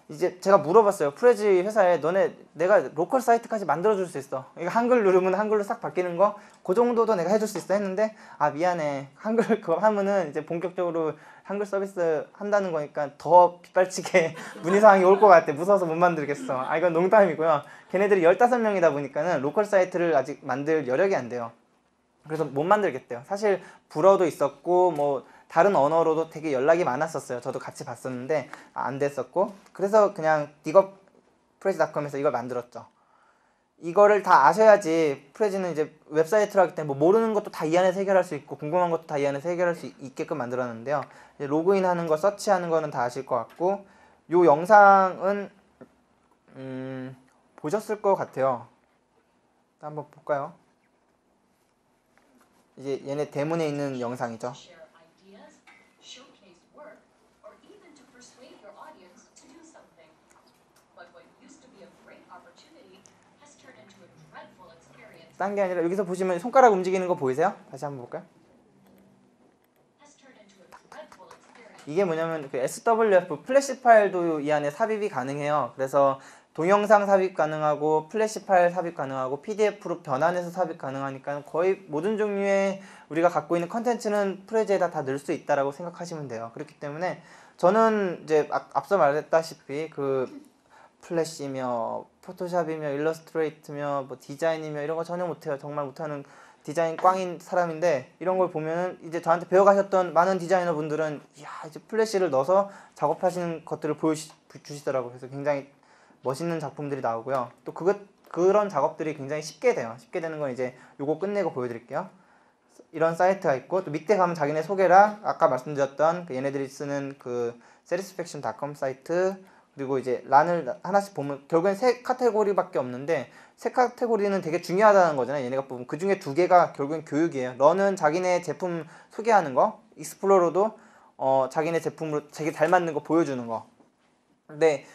이제 제가 물어봤어요. 프레지 회사에 너네 내가 로컬 사이트까지 만들어줄 수 있어. 이거 한글 누르면 한글로 싹 바뀌는 거 그 정도도 내가 해줄 수 있어 했는데 아 미안해. 한글 그거 하면은 이제 본격적으로 한글 서비스 한다는 거니까 더 빗발치게 문의사항이 올 것 같아. 무서워서 못 만들겠어. 아 이건 농담이고요. 걔네들이 15명이다 보니까는 로컬 사이트를 아직 만들 여력이 안 돼요. 그래서 못 만들겠대요. 사실 불어도 있었고 뭐 다른 언어로도 되게 연락이 많았었어요. 저도 같이 봤었는데 안 됐었고 그래서 그냥 딕업 프레지닷컴에서 이걸 만들었죠. 이거를 다 아셔야지 프레지는 이제 웹사이트를 하기 때문에 뭐 모르는 것도 다 이 안에서 해결할 수 있고 궁금한 것도 다 이 안에서 해결할 수 있게끔 만들었는데요. 이제 로그인하는 거 서치하는 거는 다 아실 것 같고 요 영상은 보셨을 것 같아요. 한번 볼까요? 이제 얘네 대문에 있는 영상이죠. 딴 게 아니라 여기서 보시면 손가락 움직이는 거 보이세요? 다시 한번 볼까요? 이게 뭐냐면 그 SWF 플래시 파일도 이 안에 삽입이 가능해요. 그래서 동영상 삽입 가능하고 플래시 파일 삽입 가능하고 PDF로 변환해서 삽입 가능하니까 거의 모든 종류의 우리가 갖고 있는 컨텐츠는 프레지에다 다 넣을 수 있다라고 생각하시면 돼요. 그렇기 때문에 저는 이제 앞서 말했다시피 그 플래시며 포토샵이며 일러스트레이트며 뭐 디자인이며 이런 거 전혀 못해요. 정말 못하는 디자인 꽝인 사람인데 이런 걸 보면은 이제 저한테 배워가셨던 많은 디자이너 분들은 이야 이제 플래시를 넣어서 작업하시는 것들을 보여주시더라고요. 그래서 굉장히 멋있는 작품들이 나오고요. 또 그런 작업들이 굉장히 쉽게 돼요. 쉽게 되는 건 이제 요거 끝내고 보여드릴게요. 이런 사이트가 있고 또 밑에 가면 자기네 소개랑 아까 말씀드렸던 그 얘네들이 쓰는 그 satisfaction.com 사이트 그리고 이제 란을 하나씩 보면 결국엔 3카테고리밖에 없는데 3카테고리는 되게 중요하다는 거잖아요. 얘네가 보면 그 중에 2개가 결국엔 교육이에요. 런은 자기네 제품 소개하는 거, 익스플로러도 자기네 제품으로 되게 잘 맞는 거 보여주는 거. 근데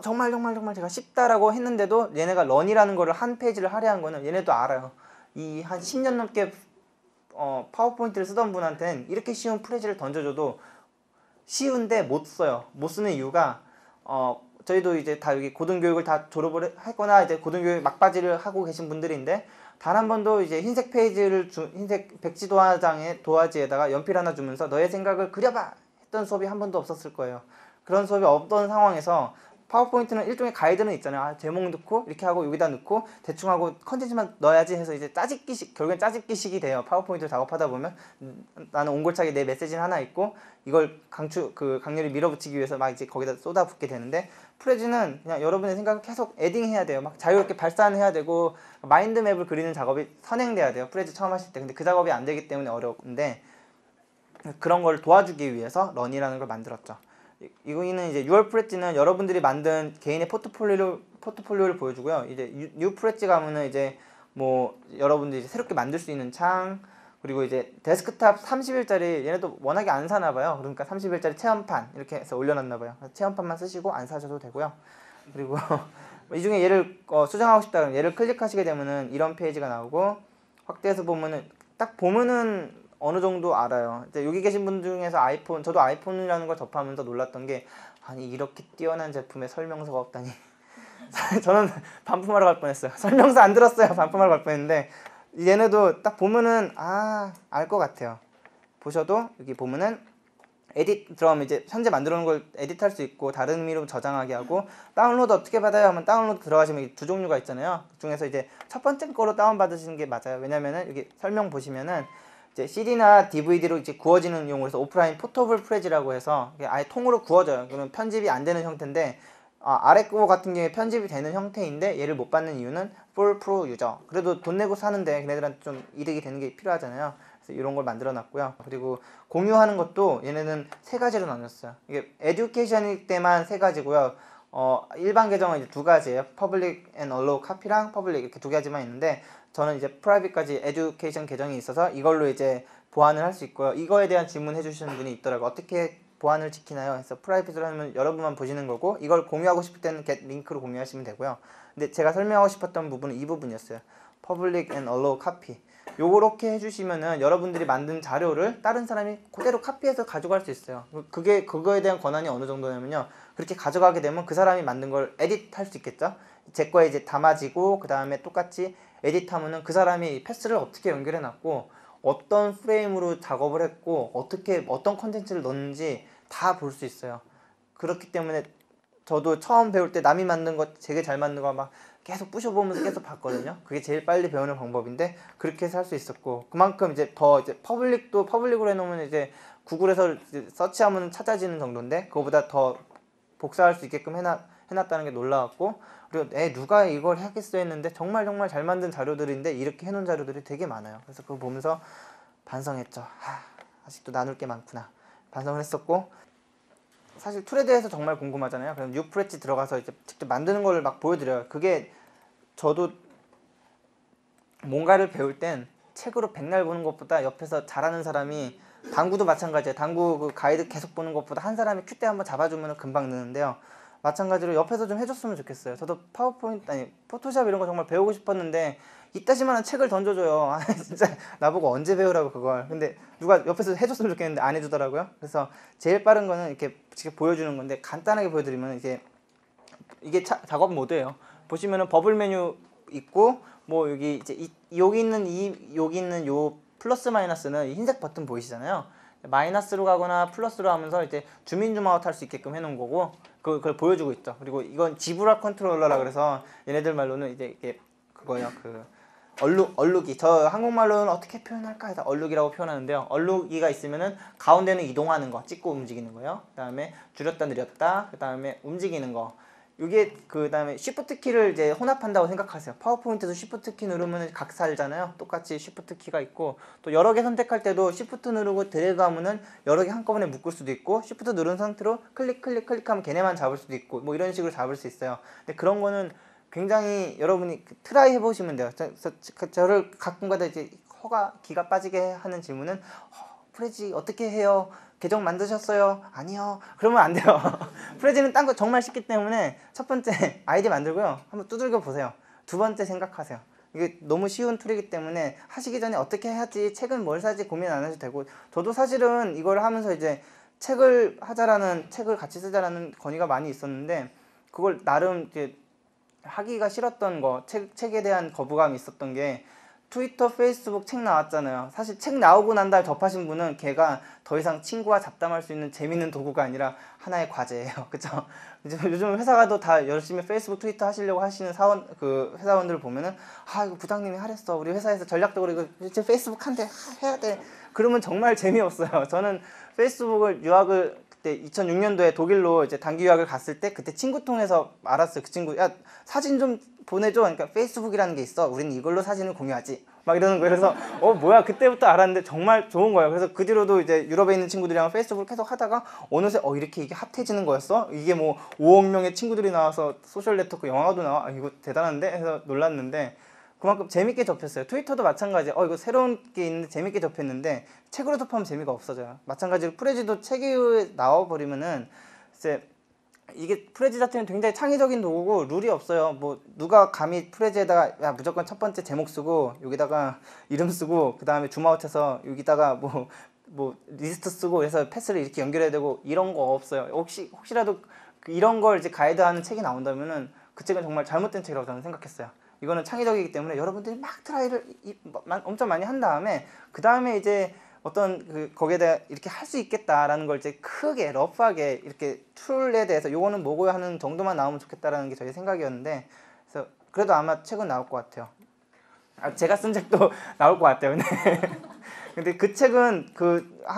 정말 제가 쉽다라고 했는데도 얘네가 런이라는 거를 한 페이지를 할애한 거는 얘네도 알아요. 이 한 10년 넘게 파워포인트를 쓰던 분한테는 이렇게 쉬운 프레지를 던져줘도 쉬운데 못 써요. 못 쓰는 이유가 저희도 이제 다 여기 고등교육을 다 졸업을 했거나 이제 고등교육 막바지를 하고 계신 분들인데 단 한 번도 이제 흰색 페이지를 흰색 백지 도화지에다가 연필 하나 주면서 너의 생각을 그려봐 했던 수업이 한 번도 없었을 거예요. 그런 수업이 없던 상황에서 파워포인트는 일종의 가이드는 있잖아요. 아, 제목 넣고 이렇게 하고 여기다 넣고 대충 하고 컨텐츠만 넣어야지 해서 이제 짜집기식 결국엔 짜집기식이 돼요. 파워포인트를 작업하다 보면 나는 옹골차게 내 메시지는 하나 있고 이걸 강렬히 밀어붙이기 위해서 막 이제 거기다 쏟아붓게 되는데 프레지는 그냥 여러분의 생각을 계속 에딩해야 돼요. 막 자유롭게 발산해야 되고 마인드맵을 그리는 작업이 선행돼야 돼요. 프레지 처음 하실 때. 근데 그 작업이 안 되기 때문에 어려운데 그런 걸 도와주기 위해서 런이라는 걸 만들었죠. 이거는 이제 6월 프레지는 여러분들이 만든 개인의 포트폴리오를 보여주고요. 이제 뉴 프레지 가면은 이제 뭐 여러분들이 이제 새롭게 만들 수 있는 창 그리고 이제 데스크탑 30일짜리 얘네도 워낙에 안 사나 봐요. 그러니까 30일짜리 체험판 이렇게 해서 올려놨나 봐요. 체험판만 쓰시고 안 사셔도 되고요. 그리고 이 중에 얘를 수정하고 싶다 그러면 얘를 클릭하시게 되면은 이런 페이지가 나오고 확대해서 보면은 딱 보면은 어느 정도 알아요. 여기 계신 분 중에서 저도 아이폰이라는 걸 접하면서 놀랐던 게 아니 이렇게 뛰어난 제품에 설명서가 없다니. 저는 반품하러 갈 뻔했어요. 설명서 안 들었어요. 반품하러 갈 뻔했는데 얘네도 딱 보면은 알 것 같아요. 보셔도 여기 보면은 에딧 들어가면 이제 현재 만들어 놓은 걸 에딧할 수 있고 다른 의미로 저장하게 하고 다운로드 어떻게 받아요 하면 다운로드 들어가시면 두 종류가 있잖아요. 그 중에서 이제 첫 번째 거로 다운 받으시는 게 맞아요. 왜냐면은 여기 설명 보시면은 이제 CD나 DVD로 이제 구워지는 용으로 해서 오프라인 포터블 프레지라고 해서 아예 통으로 구워져요. 그러면 편집이 안 되는 형태인데 아래 거 같은 경우에 편집이 되는 형태인데 얘를 못 받는 이유는 풀 프로 유저. 그래도 돈 내고 사는데 걔네들한테 좀 이득이 되는 게 필요하잖아요. 그래서 이런 걸 만들어 놨고요. 그리고 공유하는 것도 얘네는 3가지로 나눴어요. 이게 에듀케이션일 때만 3가지고요. 일반 계정은 이제 2가지예요. 퍼블릭 앤 얼로우 카피랑 퍼블릭 이렇게 2가지만 있는데 저는 이제 프라이빗까지 에듀케이션 계정이 있어서 이걸로 이제 보안을 할 수 있고요. 이거에 대한 질문해 주시는 분이 있더라고요. 어떻게 보안을 지키나요? 그래서 프라이빗으로 하면 여러분만 보시는 거고 이걸 공유하고 싶을 때는 get 링크로 공유하시면 되고요. 근데 제가 설명하고 싶었던 부분은 이 부분이었어요. 퍼블릭 앤 얼로우 카피. 요렇게 해주시면은 여러분들이 만든 자료를 다른 사람이 그대로 카피해서 가져갈 수 있어요. 그거에 대한 권한이 어느 정도냐면요, 그렇게 가져가게 되면 그 사람이 만든 걸 에디트할 수 있겠죠. 제 거에 이제 담아지고 그 다음에 똑같이 에디트하면은 그 사람이 패스를 어떻게 연결해 놨고 어떤 프레임으로 작업을 했고 어떻게 어떤 컨텐츠를 넣는지 다 볼 수 있어요. 그렇기 때문에 저도 처음 배울 때 남이 만든 거 되게 잘 만든 거 막 계속 부셔보면서 계속 봤거든요. 그게 제일 빨리 배우는 방법인데 그렇게 해서 할 수 있었고, 그만큼 이제 더 이제 퍼블릭으로 해놓으면 이제 구글에서 이제 서치하면 찾아지는 정도인데 그거보다 더 복사할 수 있게끔 해놨다는 게 놀라웠고, 그리고 누가 이걸 하겠어 했는데 정말 잘 만든 자료들인데 이렇게 해놓은 자료들이 되게 많아요. 그래서 그거 보면서 반성했죠. 아직도 나눌 게 많구나 반성을 했었고, 사실 툴에 대해서 정말 궁금하잖아요. 그럼 뉴프레치 들어가서 이제 직접 만드는 걸 막 보여드려요. 그게 저도 뭔가를 배울 땐 책으로 백날 보는 것보다 옆에서 잘하는 사람이, 당구도 마찬가지예요. 당구 그 가이드 계속 보는 것보다 한 사람이 큐대 한번 잡아주면 금방 느는데요. 마찬가지로 옆에서 좀 해줬으면 좋겠어요. 저도 포토샵 이런 거 정말 배우고 싶었는데 이따시만한 책을 던져줘요. 진짜 나보고 언제 배우라고 그걸. 근데 누가 옆에서 해줬으면 좋겠는데 안 해주더라고요. 그래서 제일 빠른 거는 이렇게 직접 보여주는 건데, 간단하게 보여드리면 이게 작업 모드예요. 보시면은 버블 메뉴 있고, 뭐 여기 이제 여기 있는 요 플러스 마이너스는 이 흰색 버튼 보이시잖아요. 마이너스로 가거나 플러스로 하면서 이제 줌인 줌아웃 할 수 있게끔 해놓은 거고, 그걸 보여주고 있죠. 그리고 이건 지브라 컨트롤러라 그래서 얘네들 말로는 이제 이게 그거예요. 그 얼룩이, 저 한국말로는 어떻게 표현할까 해서 얼룩이라고 표현하는데요. 얼룩이가 있으면은 가운데는 이동하는 거, 찍고 움직이는 거요. 그 다음에 줄였다 늘렸다, 그 다음에 움직이는 거. 이게 그 다음에 쉬프트 키를 이제 혼합한다고 생각하세요. 파워포인트도 쉬프트 키 누르면 각 살잖아요. 똑같이 쉬프트 키가 있고, 또 여러 개 선택할 때도 쉬프트 누르고 드래그 하면은 여러 개 한꺼번에 묶을 수도 있고, 쉬프트 누른 상태로 클릭하면 걔네만 잡을 수도 있고, 뭐 이런 식으로 잡을 수 있어요. 근데 그런 거는 굉장히 여러분이 트라이 해보시면 돼요. 저를 가끔가다 이제 기가 빠지게 하는 질문은 프레지 어떻게 해요? 계정 만드셨어요? 아니요. 그러면 안 돼요. 프레지는 딴 거 정말 쉽기 때문에 첫 번째 아이디 만들고요. 한번 두들겨 보세요. 두 번째 생각하세요. 이게 너무 쉬운 툴이기 때문에 하시기 전에 어떻게 해야지, 책은 뭘 사지 고민 안 하셔도 되고, 저도 사실은 이걸 하면서 이제 책을 같이 쓰자라는 건의가 많이 있었는데, 그걸 나름 이제 하기가 싫었던 거, 책에 대한 거부감이 있었던 게, 트위터, 페이스북 책 나왔잖아요. 사실 책 나오고 난 다음에 접하신 분은 걔가 더 이상 친구와 잡담할 수 있는 재밌는 도구가 아니라 하나의 과제예요. 그쵸? 요즘 회사 가도 다 열심히 페이스북, 트위터 하시려고 하시는 회사원들을 보면은, 이거 부장님이 하랬어. 우리 회사에서 전략적으로 이거 이제 페이스북 한대 해야 돼. 그러면 정말 재미없어요. 저는 페이스북을 그때 2006년도에 독일로 이제 단기 유학을 갔을 때 그때 친구 통해서 알았어요. 그 친구, 야, 사진 좀 보내줘. 그러니까 페이스북이라는 게 있어. 우리는 이걸로 사진을 공유하지. 막 이러는 거예요. 그래서 뭐야, 그때부터 알았는데 정말 좋은 거예요. 그래서 그 뒤로도 이제 유럽에 있는 친구들이랑 페이스북을 계속 하다가 어느새 이렇게 이게 핫해지는 거였어? 이게 뭐 5억 명의 친구들이 나와서 소셜 네트워크 영화도 나와? 이거 대단한데? 해서 놀랐는데, 그만큼 재밌게 접했어요. 트위터도 마찬가지예요. 이거 새로운 게 있는데 재밌게 접했는데 책으로 접하면 재미가 없어져요. 마찬가지로 프레지도 책이 나와버리면은 이제 이게 프레지 자체는 굉장히 창의적인 도구고 룰이 없어요. 뭐 누가 감히 프레지에다가 야 무조건 첫 번째 제목 쓰고 여기다가 이름 쓰고 그 다음에 줌아웃해서 여기다가 뭐 리스트 쓰고 해서 패스를 이렇게 연결해야 되고 이런 거 없어요. 혹시라도 이런 걸 이제 가이드하는 책이 나온다면은 그 책은 정말 잘못된 책이라고 저는 생각했어요. 이거는 창의적이기 때문에 여러분들이 막 트라이를 엄청 많이 한 다음에 그 다음에 이제 어떤 거기에 대해 이렇게 할 수 있겠다라는 걸 이제 크게 러프하게 이렇게 툴에 대해서 요거는 뭐고 하는 정도만 나오면 좋겠다라는 게 저희 생각이었는데, 그래서 그래도 아마 책은 나올 것 같아요. 제가 쓴 책도 나올 것 같아요. 근데 그 책은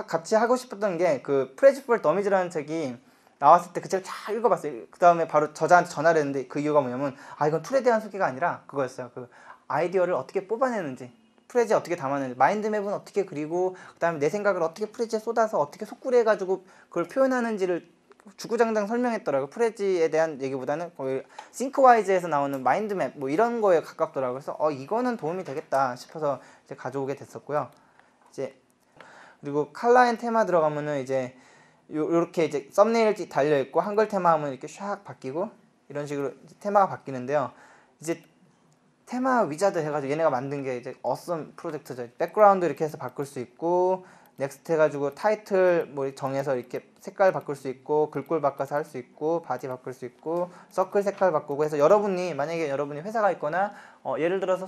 같이 하고 싶었던 게 그 프레지 폴 더미즈라는 책이 나왔을 때 그 책을 다 읽어봤어요. 그 다음에 바로 저자한테 전화를 했는데 그 이유가 뭐냐면 이건 툴에 대한 소개가 아니라 그거였어요. 그 아이디어를 어떻게 뽑아내는지, 프레지에 어떻게 담아내는지, 마인드맵은 어떻게 그리고 그 다음에 내 생각을 어떻게 프레지에 쏟아서 어떻게 속구리 해가지고 그걸 표현하는지를 주구장창 설명했더라고요. 프레지에 대한 얘기보다는 거의 싱크와이즈에서 나오는 마인드맵 뭐 이런 거에 가깝더라고요. 그래서 이거는 도움이 되겠다 싶어서 이제 가져오게 됐었고요. 이제 그리고 컬러 앤 테마 들어가면은 이제 요렇게 이제 썸네일 달려 있고 한글 테마 하면 이렇게 샥 바뀌고 이런 식으로 테마가 바뀌는데요. 이제 테마 위자드 해가지고 얘네가 만든 게 이제 어썸 프로젝트죠. 백그라운드 이렇게 해서 바꿀 수 있고, 넥스트 해가지고 타이틀 뭐 정해서 이렇게 색깔 바꿀 수 있고, 글꼴 바꿔서 할 수 있고, 바디 바꿀 수 있고, 서클 색깔 바꾸고 해서 여러분이 만약에 여러분이 회사가 있거나 예를 들어서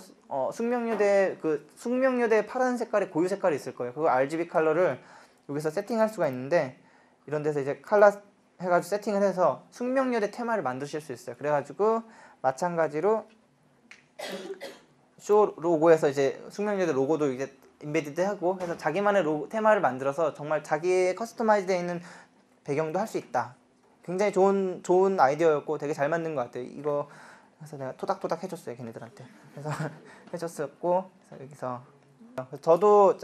숙명여대 파란 색깔의 고유 색깔이 있을 거예요. 그거 RGB 컬러를 여기서 세팅할 수가 있는데, 이런 데서 이제 컬러 해가지고 세팅을 해서 숙명여대 테마를 만드실 수 있어요. 그래가지고 마찬가지로 쇼 로고에서 이제 숙명여대 로고도 이제 인베디드 하고 해서 자기만의 테마를 만들어서 정말 자기의 커스터마이즈되어 있는 배경도 할 수 있다. 굉장히 좋은 아이디어였고 되게 잘 만든 것 같아요. 이거 그래서 내가 토닥토닥 해줬어요, 걔네들한테. 그래서 해줬었고, 그래서 여기서 저도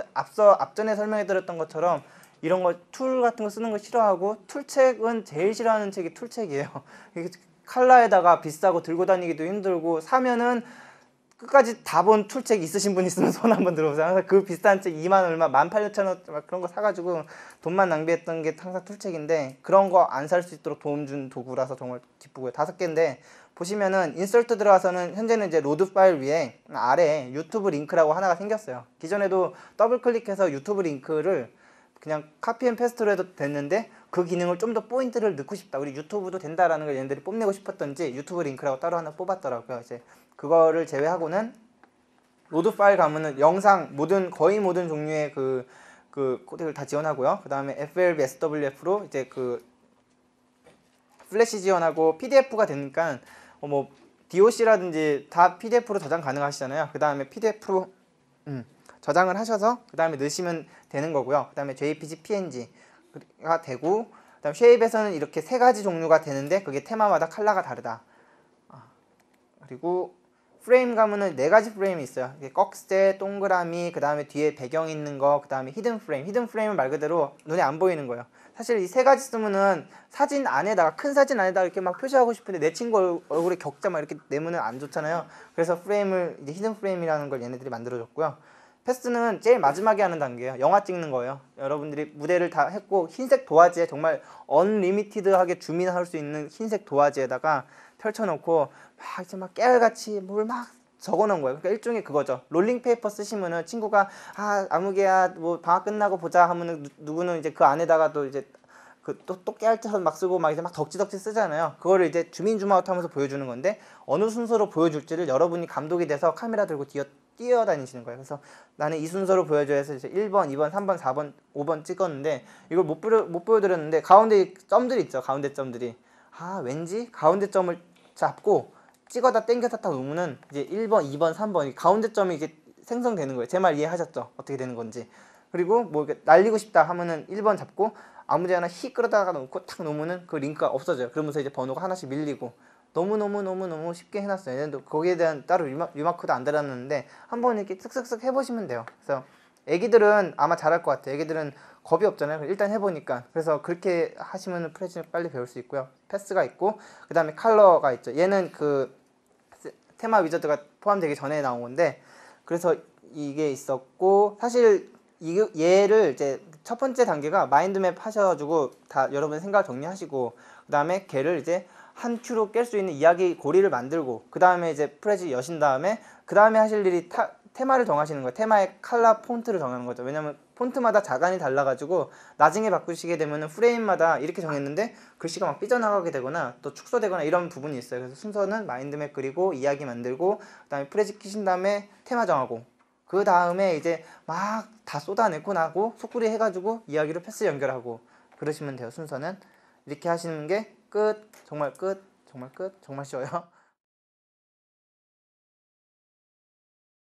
앞전에 설명해드렸던 것처럼 이런 거 툴 같은 거 쓰는 거 싫어하고, 툴책은 제일 싫어하는 책이 툴책이에요. 이게 칼라에다가 비싸고 들고 다니기도 힘들고, 사면은 끝까지 다 본 툴책 있으신 분 있으면 손 한번 들어보세요. 항상 그 비싼 책 2만 얼마, 18,000원 막 그런 거 사가지고 돈만 낭비했던 게 항상 툴책인데, 그런 거 안 살 수 있도록 도움 준 도구라서 정말 기쁘고요. 5개인데 보시면은 인서트 들어가서는 현재는 이제 로드 파일 위에 아래에 유튜브 링크라고 하나가 생겼어요. 기존에도 더블 클릭해서 유튜브 링크를 그냥 카피 앤 페스트로 해도 됐는데, 그 기능을 좀 더 포인트를 넣고 싶다, 우리 유튜브도 된다라는 걸 얘네들이 뽐내고 싶었던지 유튜브 링크라고 따로 하나 뽑았더라고요. 이제 그거를 제외하고는 로드 파일 가면은 영상 거의 모든 종류의 그 코드를 다 지원하고요. 그 다음에 FLV, SWF로 이제 그 플래시 지원하고 PDF가 되니까 뭐 DOC라든지 다 PDF로 저장 가능하시잖아요. 그 다음에 PDF로 저장을 하셔서 그 다음에 넣으시면 되는 거고요. 그 다음에 JPG, PNG가 되고, 그 다음 쉐입에서는 이렇게 3가지 종류가 되는데 그게 테마마다 컬러가 다르다. 그리고 프레임 가면은 4가지 프레임이 있어요. 꺽쇠, 동그라미, 그 다음에 뒤에 배경 있는 거, 그 다음에 히든 프레임. 히든 프레임은 말 그대로 눈에 안 보이는 거예요. 사실 이 3가지 쓰면은 사진 안에다가, 큰 사진 안에다가 이렇게 막 표시하고 싶은데 내 친구 얼굴에 격자 막 이렇게 내면은 안 좋잖아요. 그래서 프레임을 이제 히든 프레임이라는 걸 얘네들이 만들어줬고요. 패스는 제일 마지막에 하는 단계예요. 영화 찍는 거예요. 여러분들이 무대를 다 했고 흰색 도화지에 정말 언리미티드하게 줌인할 수 있는 흰색 도화지에다가 펼쳐놓고 막 이제 막 깨알같이 뭘 막 적어놓은 거예요. 그러니까 일종의 그거죠. 롤링페이퍼 쓰시면은 친구가 아무개야 뭐 방학 끝나고 보자 하면은 누구는 이제 그 안에다가 또 이제 또 깨알처럼 막 쓰고 막 이제 막 덕지덕지 쓰잖아요. 그거를 이제 줌인줌아웃 하면서 보여주는 건데, 어느 순서로 보여줄지를 여러분이 감독이 돼서 카메라 들고 뛰어다니시는 거예요. 그래서 나는 이 순서로 보여줘야 해서 이제 1번, 2번, 3번, 4번, 5번 찍었는데 이걸 못 보여드렸는데 가운데 점들이 있죠. 가운데 점들이. 왠지 가운데 점을 잡고 찍어다 당겨서 딱 놓으면은 이제 1번, 2번, 3번 가운데 점이 이게 생성되는 거예요. 제 말 이해하셨죠? 어떻게 되는 건지. 그리고 뭐 이렇게 날리고 싶다 하면은 1번 잡고 아무데나 하나 끌어다가 놓고 탁 놓으면은 그 링크가 없어져요. 그러면서 이제 번호가 하나씩 밀리고, 너무 쉽게 해놨어요. 얘네도 거기에 대한 따로 유마코드 안 달았는데 한번 이렇게 쓱쓱쓱 해보시면 돼요. 그래서 애기들은 아마 잘할 것 같아요. 애기들은 겁이 없잖아요. 일단 해보니까. 그래서 그렇게 하시면 프레지를 빨리 배울 수 있고요. 패스가 있고, 그 다음에 컬러가 있죠. 얘는 그 테마 위저드가 포함되기 전에 나온 건데, 그래서 이게 있었고, 사실 얘를 이제 첫 번째 단계가 마인드맵 하셔가지고 다 여러분 생각 정리하시고, 그 다음에 걔를 이제 한 큐로 깰 수 있는 이야기 고리를 만들고, 그 다음에 이제 프레지 여신 다음에 그 다음에 하실 일이 테마를 정하시는 거예요. 테마의 컬러 폰트를 정하는 거죠. 왜냐면 폰트마다 자간이 달라가지고 나중에 바꾸시게 되면은 프레임마다 이렇게 정했는데 글씨가 막 삐져나가게 되거나 또 축소되거나 이런 부분이 있어요. 그래서 순서는 마인드맵 그리고 이야기 만들고, 그 다음에 프레지 키신 다음에 테마 정하고, 그 다음에 이제 막 다 쏟아내고 나고 속구리 해가지고 이야기로 패스 연결하고 그러시면 돼요. 순서는 이렇게 하시는 게 끝. 정말 끝. 정말 쉬워요.